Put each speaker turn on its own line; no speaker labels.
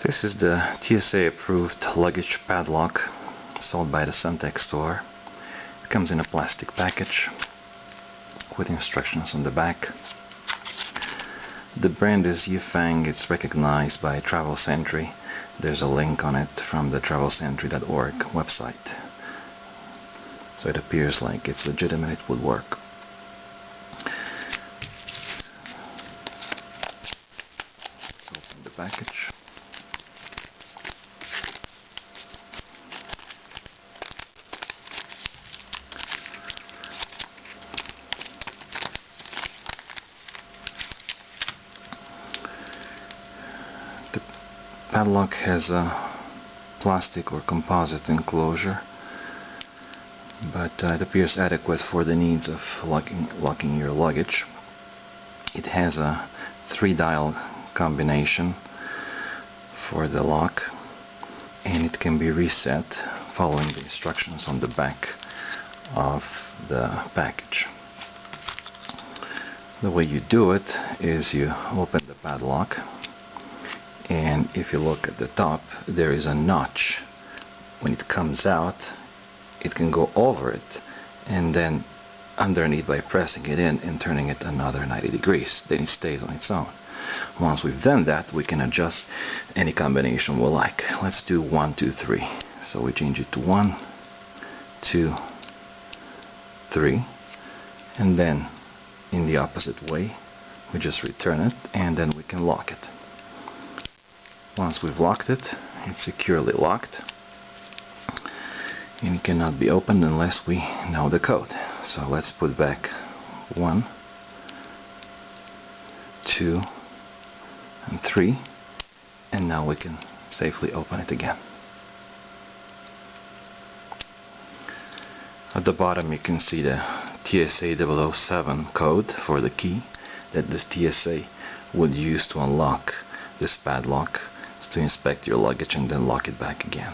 This is the TSA approved luggage padlock sold by the SuntekStore. It comes in a plastic package with instructions on the back. The brand is Yifeng. It's recognized by Travel Sentry. There's a link on it from the travelsentry.org website. So it appears like it's legitimate, it would work. Let's open the package. The padlock has a plastic or composite enclosure, but it appears adequate for the needs of locking your luggage. It has a 3-dial combination for the lock, and it can be reset following the instructions on the back of the package. The way you do it is you open the padlock, and if you look at the top, there is a notch. When it comes out, it can go over it and then underneath by pressing it in and turning it another 90 degrees. Then it stays on its own. Once we've done that, we can adjust any combination we like. Let's do 1, 2, 3. So we change it to 1, 2, 3, and then in the opposite way we just return it, and then we can lock it. Once we've locked it, it's securely locked, and it cannot be opened unless we know the code. So let's put back 1, 2, and 3, and now we can safely open it again. At the bottom you can see the TSA 007 code for the key that the TSA would use to unlock this padlock, to inspect your luggage and then lock it back again.